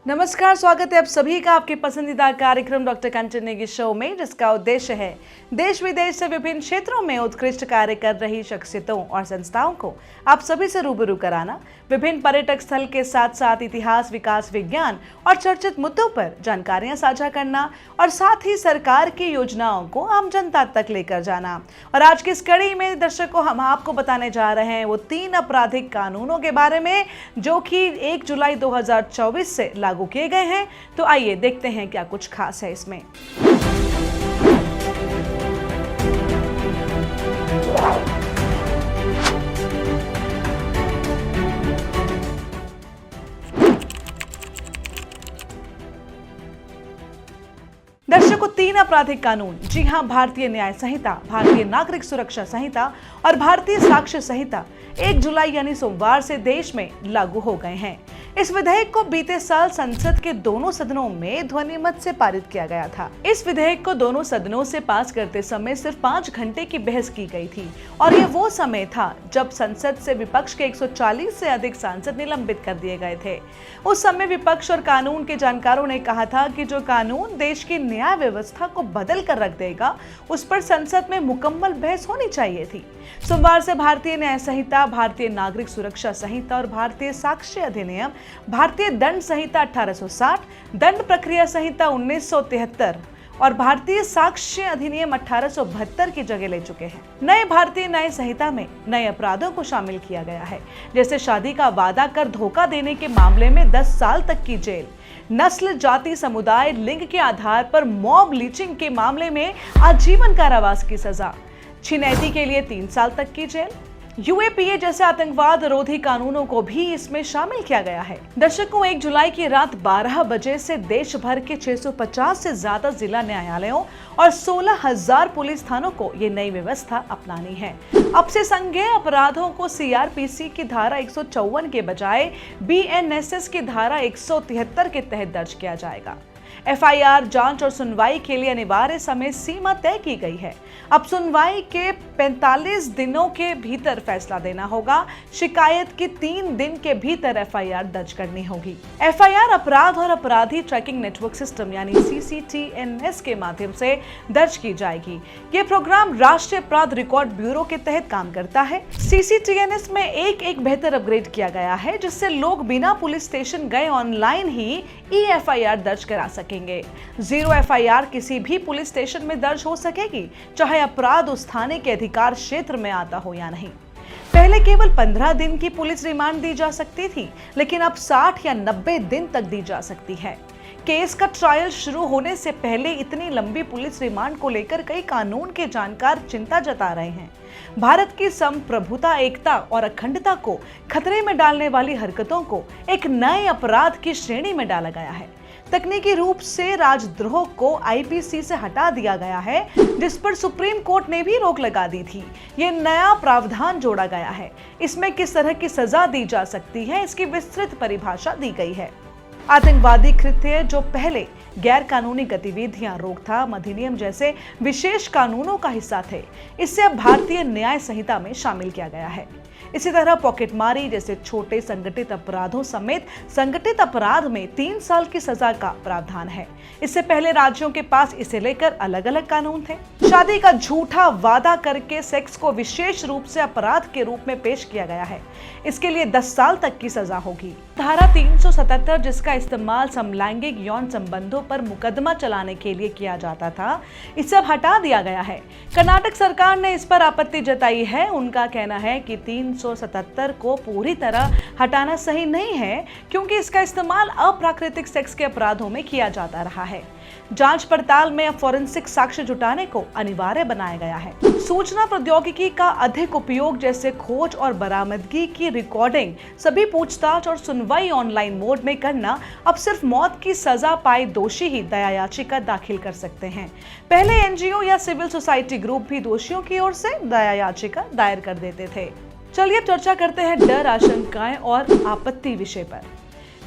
नमस्कार, स्वागत है आप सभी का आपके पसंदीदा कार्यक्रम डॉक्टर कंचन नेगी शो में, जिसका उद्देश्य है देश विदेश से विभिन्न क्षेत्रों में उत्कृष्ट कार्य कर रही शख्सियतों और संस्थाओं को आप सभी से रूबरू कराना, विभिन्न पर्यटक स्थल के साथ साथ इतिहास, विकास, विज्ञान और चर्चित मुद्दों पर जानकारियां साझा करना और साथ ही सरकार की योजनाओं को आम जनता तक लेकर जाना। और आज की इस कड़ी में दर्शकों हम आपको बताने जा रहे हैं वो 3 आपराधिक कानूनों के बारे में जो कि 1 जुलाई 2024 से लागू किए गए हैं। तो आइए देखते हैं क्या कुछ खास है इसमें। दर्शकों, 3 आपराधिक कानून, जी हां, भारतीय न्याय संहिता, भारतीय नागरिक सुरक्षा संहिता और भारतीय साक्ष्य संहिता 1 जुलाई यानी सोमवार से देश में लागू हो गए हैं। इस विधेयक को बीते साल संसद के दोनों सदनों में ध्वनिमत से पारित किया गया था। इस विधेयक को दोनों सदनों से पास करते समय सिर्फ 5 घंटे की बहस की गई थी और ये वो समय था जब संसद से विपक्ष के 140 से अधिक सांसद निलंबित कर दिए गए थे। उस समय विपक्ष और कानून के जानकारों ने कहा था कि जो कानून देश की न्याय व्यवस्था को बदल कर रख देगा, उस पर संसद में मुकम्मल बहस होनी चाहिए थी। सोमवार से भारतीय न्याय संहिता, भारतीय नागरिक सुरक्षा संहिता और भारतीय साक्ष्य अधिनियम, भारतीय दंड संहिता 1860, दंड प्रक्रिया संहिता 1973 और भारतीय साक्ष्य अधिनियम 1872 की जगह ले चुके हैं। नए भारतीय न्याय संहिता में नए अपराधों को शामिल किया गया है, जैसे शादी का वादा कर धोखा देने के मामले में 10 साल तक की जेल, नस्ल, जाति, समुदाय, लिंग के आधार पर मॉब लिंचिंग के मामले में आजीवन कारावास की सजा, छिनैती के लिए 3 साल तक की जेल, यूएपीए जैसे आतंकवाद रोधी कानूनों को भी इसमें शामिल किया गया है। दर्शकों, 1 जुलाई की रात 12 बजे से देश भर के 650 से ज्यादा जिला न्यायालयों और 16,000 पुलिस थानों को ये नई व्यवस्था अपनानी है। अब से संज्ञेय अपराधों को सीआरपीसी की धारा 154 के बजाय बीएनएसएस की धारा 173 के तहत दर्ज किया जाएगा। एफआईआर जांच और सुनवाई के लिए अनिवार्य समय सीमा तय की गई है। अब सुनवाई के 45 दिनों के भीतर फैसला देना होगा। शिकायत की 3 दिन के भीतर एफआईआर दर्ज करनी होगी। एफआईआर अपराध और अपराधी ट्रैकिंग नेटवर्क सिस्टम यानी सीसीटीएनएस के माध्यम से दर्ज की जाएगी। ये प्रोग्राम राष्ट्रीय अपराध रिकॉर्ड ब्यूरो के तहत काम करता है। सीसीटीएनएस में एक बेहतर अपग्रेड किया गया है, जिससे लोग बिना पुलिस स्टेशन गए ऑनलाइन ही एफआईआर दर्ज करा सकेंगे। 0 एफआईआर किसी भी पुलिस स्टेशन में दर्ज हो सकेगी, चाहे अपराध उस थाने के अधिकार क्षेत्र में आता हो या नहीं। पहले केवल 15 दिन की पुलिस रिमांड दी जा सकती थी, लेकिन अब 60 या 90 दिन तक दी जा सकती है। केस का ट्रायल शुरू होने से पहले इतनी लंबी पुलिस रिमांड को लेकर कई कानून के जानकार चिंता जता रहे हैं। भारत की संप्रभुता, एकता और अखंडता को खतरे में डालने वाली हरकतों को एक नए अपराध की श्रेणी में डाला गया है। तकनीकी रूप से राजद्रोह को आईपीसी से हटा दिया गया है, जिस पर सुप्रीम कोर्ट ने भी रोक लगा दी थी। ये नया प्रावधान जोड़ा गया है। इसमें किस तरह की सजा दी जा सकती है, इसकी विस्तृत परिभाषा दी गई है। आतंकवादी कृत्य जो पहले गैर कानूनी गतिविधियां, रोकथाम अधिनियम जैसे विशेष कानूनों का हिस्सा थे, इसे अब भारतीय न्याय संहिता में शामिल किया गया है। इसी तरह पॉकेटमारी जैसे छोटे संगठित अपराधों समेत संगठित अपराध में 3 साल की सजा का प्रावधान है। इससे पहले राज्यों के पास इसे लेकर अलग अलग कानून थे। शादी का झूठा वादा करके सेक्स को विशेष रूप से अपराध के रूप में पेश किया गया है। इसके लिए 10 साल तक की सजा होगी। धारा 377, जिसका इस्तेमाल समलैंगिक यौन संबंधों पर मुकदमा चलाने के लिए किया जाता था, इसे अब हटा दिया गया है। कर्नाटक सरकार ने इस पर आपत्ति जताई है। उनका कहना है कि 377 को पूरी तरह हटाना सही नहीं है, क्योंकि इसका इस्तेमाल अप्राकृतिक सेक्स के अपराधों में किया जाता रहा है। जांच पड़ताल में अब फॉरेंसिक साक्ष्य जुटाने को अनिवार्य बनाया गया है। सूचना प्रौद्योगिकी का अधिक उपयोग जैसे खोज और बरामदगी की रिकॉर्डिंग, सभी पूछताछ और सुनवाई ऑनलाइन मोड में करना अब सिर्फ मौत की सजा पाए दोषी ही दया याचिका दाखिल कर सकते हैं। पहले एनजीओ या सिविल सोसाइटी ग्रुप भी दोषियों की ओर से दया याचिका दायर कर देते थे। चलिए अब चर्चा करते हैं डर, आशंकाएं और आपत्ति विषय पर।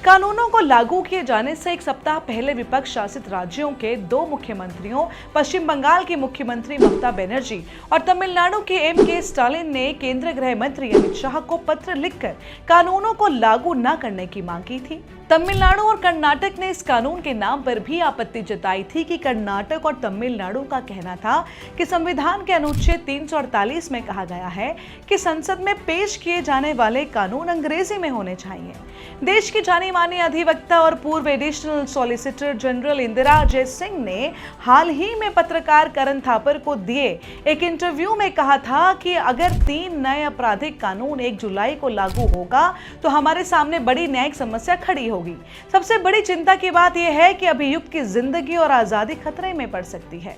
कानूनों को लागू किए जाने से एक सप्ताह पहले विपक्ष शासित राज्यों के 2 मुख्यमंत्रियों पश्चिम बंगाल की मुख्यमंत्री ममता बनर्जी और तमिलनाडु के एम.के. स्टालिन ने केंद्रीय गृह मंत्री अमित शाह को पत्र लिखकर कानूनों को लागू न करने की मांग की थी। तमिलनाडु और कर्नाटक ने इस कानून के नाम पर भी आपत्ति जताई थी कि कर्नाटक और तमिलनाडु का कहना था कि संविधान के अनुच्छेद 348 में कहा गया है कि संसद में पेश किए जाने वाले कानून अंग्रेजी में होने चाहिए। देश की जानी मानी अधिवक्ता और पूर्व additional solicitor general Indira Jaising ने हाल ही में पत्रकार करण थापर को दिए एक इंटरव्यू में कहा था कि अगर 3 नए आपराधिक कानून 1 जुलाई को लागू होगा तो हमारे सामने बड़ी न्यायिक समस्या खड़ी होगी। सबसे बड़ी चिंता की बात यह है कि अभियुक्त की जिंदगी और आजादी खतरे में पड़ सकती है।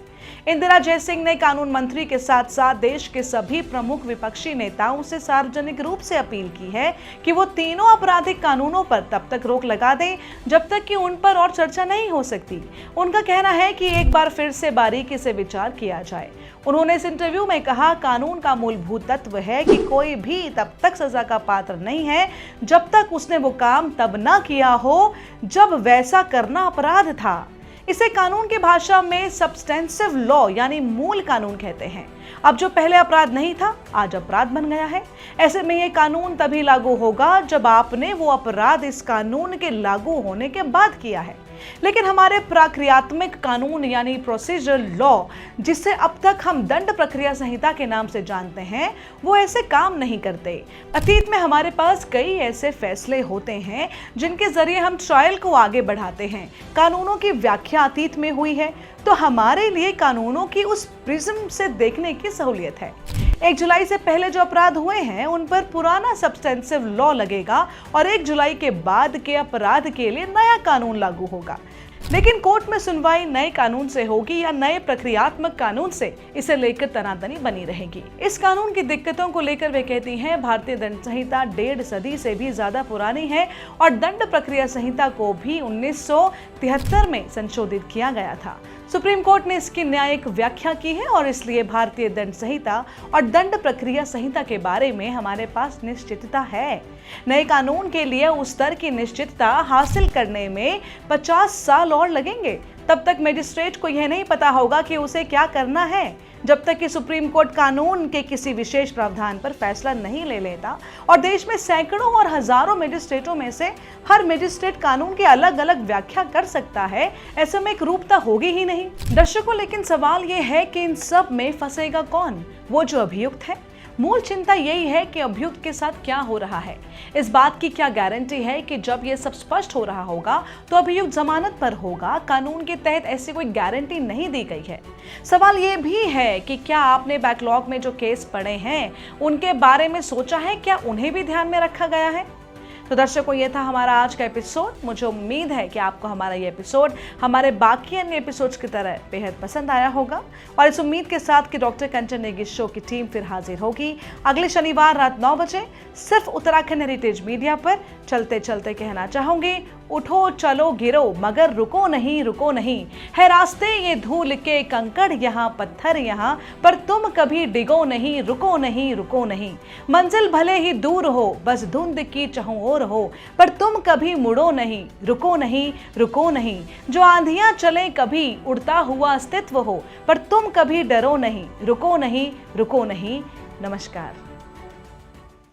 इंदिरा जयसिंह ने कानून मंत्री के साथ साथ देश के सभी प्रमुख विपक्षी नेताओं से सार्वजनिक रूप से अपील की है कि वो तीनों आपराधिक कानूनों पर तब तक रोक लगा दें जब तक कि उन पर और चर्चा नहीं हो सकती। उनका कहना है कि एक बार फिर से बारीकी से विचार किया जाए। उन्होंने इस इंटरव्यू में कहा, कानून का मूलभूत तत्व है कि कोई भी तब तक सजा का पात्र नहीं है जब तक उसने वो काम तब ना किया हो जब वैसा करना अपराध था। इसे कानून की भाषा में सब्सटेंसिव लॉ यानी मूल कानून कहते हैं। अब जो पहले अपराध नहीं था आज अपराध बन गया है। ऐसे में ये कानून तभी लागू होगा जब आपने वो अपराध इस कानून के लागू होने के बाद किया है। लेकिन हमारे प्रक्रियात्मक कानून यानी प्रोसीजरल लॉ, जिसे अब तक हम दंड प्रक्रिया संहिता के नाम से जानते हैं, वो ऐसे काम नहीं करते। अतीत में हमारे पास कई ऐसे फैसले होते हैं जिनके जरिए हम ट्रायल को आगे बढ़ाते हैं। कानूनों की व्याख्या अतीत में हुई है तो हमारे लिए कानूनों की उस प्रिज्म से देखने की सहूलियत है। 1 जुलाई से पहले जो अपराध हुए हैं उन पर पुराना सब्सटेंसिव लॉ लगेगा और 1 जुलाई के बाद के अपराध के लिए नया कानून लागू होगा। लेकिन कोर्ट में सुनवाई नए कानून से होगी या नए प्रक्रियात्मक कानून से, इसे लेकर तनातनी बनी रहेगी। इस कानून की दिक्कतों को लेकर वे कहती हैं, भारतीय दंड संहिता 1.5 सदी से भी ज्यादा पुरानी है और दंड प्रक्रिया संहिता को भी 1973 में संशोधित किया गया था। सुप्रीम कोर्ट ने इसकी न्यायिक व्याख्या की है और इसलिए भारतीय दंड संहिता और दंड प्रक्रिया संहिता के बारे में हमारे पास निश्चितता है। नए कानून के लिए उस स्तर की निश्चितता हासिल करने में 50 साल और लगेंगे। तब तक मजिस्ट्रेट को यह नहीं पता होगा कि उसे क्या करना है, जब तक कि सुप्रीम कोर्ट कानून के किसी विशेष प्रावधान पर फैसला नहीं ले लेता। और देश में सैकड़ों और हजारों मजिस्ट्रेटों में से हर मजिस्ट्रेट कानून की अलग अलग व्याख्या कर सकता है। ऐसे में एक रूपता होगी ही नहीं। दर्शकों, लेकिन सवाल ये है कि इन सब में फंसेगा कौन? वो जो अभियुक्त है। मूल चिंता यही है कि अभियुक्त के साथ क्या हो रहा है। इस बात की क्या गारंटी है कि जब ये सब स्पष्ट हो रहा होगा तो अभियुक्त जमानत पर होगा? कानून के तहत ऐसी कोई गारंटी नहीं दी गई है। सवाल ये भी है कि क्या आपने बैकलॉग में जो केस पड़े हैं उनके बारे में सोचा है? क्या उन्हें भी ध्यान में रखा गया है? तो दर्शकों, ये था हमारा आज का एपिसोड। मुझे उम्मीद है कि आपको हमारा ये एपिसोड हमारे बाकी अन्य एपिसोड्स की तरह बेहद पसंद आया होगा और इस उम्मीद के साथ कि डॉक्टर कंचन नेगी शो की टीम फिर हाजिर होगी अगले शनिवार रात 9 बजे सिर्फ उत्तराखंड हेरिटेज मीडिया पर। चलते चलते कहना चाहूंगी, उठो चलो गिरो मगर रुको नहीं है रास्ते ये धूल के कंकड़ यहाँ पत्थर यहाँ, पर तुम कभी डिगो नहीं रुको नहीं। मंजिल भले ही दूर हो बस धुंध की चहुं ओर हो, पर तुम कभी मुड़ो नहीं रुको नहीं। जो आंधियां चले कभी उड़ता हुआ अस्तित्व हो, पर तुम कभी डरो नहीं रुको नहीं। नमस्कार।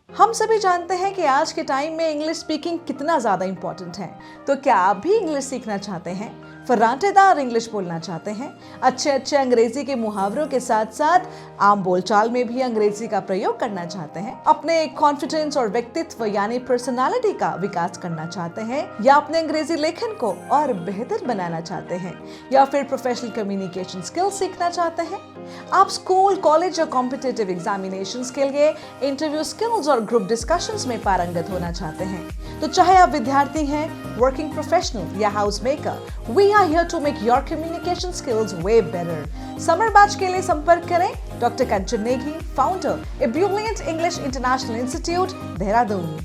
हम सभी जानते हैं कि आज के टाइम में इंग्लिश स्पीकिंग कितना ज़्यादा इम्पोर्टेंट है। तो क्या आप भी इंग्लिश सीखना चाहते हैं? फर्राटेदार इंग्लिश बोलना चाहते हैं? अच्छे अंग्रेजी के मुहावरों के साथ साथ आम बोलचाल में भी अंग्रेजी का प्रयोग करना चाहते हैं? अपने कॉन्फिडेंस और व्यक्तित्व यानी पर्सनालिटी का विकास करना चाहते हैं? या अपने अंग्रेजी लेखन को और बेहतर बनाना चाहते हैं? या फिर प्रोफेशनल कम्युनिकेशन स्किल्स सीखना चाहते हैं? आप स्कूल, कॉलेज या कॉम्पिटिटिव एग्जामिनेशंस के लिए इंटरव्यू स्किल्स और ग्रुप डिस्कशंस में पारंगत होना चाहते हैं? तो चाहे आप विद्यार्थी हैं, वर्किंग प्रोफेशनल या house maker, we are here to make your communication skills way better. Summer batch के लिए संपर्क करें doctor Kanchan Negi, founder ebullient English international institute, Dehradun.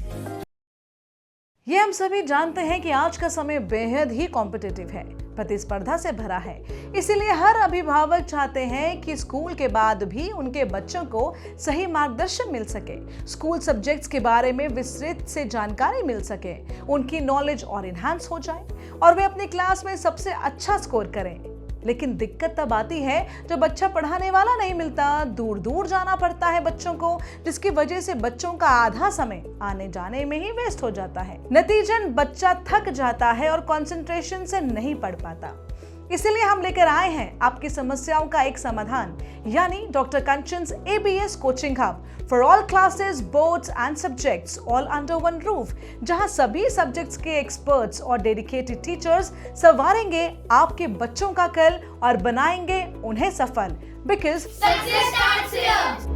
ये हम सभी जानते हैं कि आज का समय बेहद ही कॉम्पिटिटिव है। प्रतिस्पर्धा से भरा है। इसीलिए हर अभिभावक चाहते हैं कि स्कूल के बाद भी उनके बच्चों को सही मार्गदर्शन मिल सके, स्कूल सब्जेक्ट्स के बारे में विस्तृत से जानकारी मिल सके, उनकी नॉलेज और इनहांस हो जाए और वे अपनी क्लास में सबसे अच्छा स्कोर करें। लेकिन दिक्कत तब आती है जब बच्चा पढ़ाने वाला नहीं मिलता, दूर दूर जाना पड़ता है बच्चों को, जिसकी वजह से बच्चों का आधा समय आने जाने में ही वेस्ट हो जाता है। नतीजन बच्चा थक जाता है और कंसंट्रेशन से नहीं पढ़ पाता। इसीलिए हम लेकर आए हैं आपकी समस्याओं का एक समाधान, यानी doctor Kanchan's ABS coaching hub for all classes, boards and subjects, all under one roof, जहां सभी सब्जेक्ट्स के एक्सपर्ट्स और डेडिकेटेड टीचर्स संवारेंगे आपके बच्चों का कल और बनाएंगे उन्हें सफल। Because success starts here.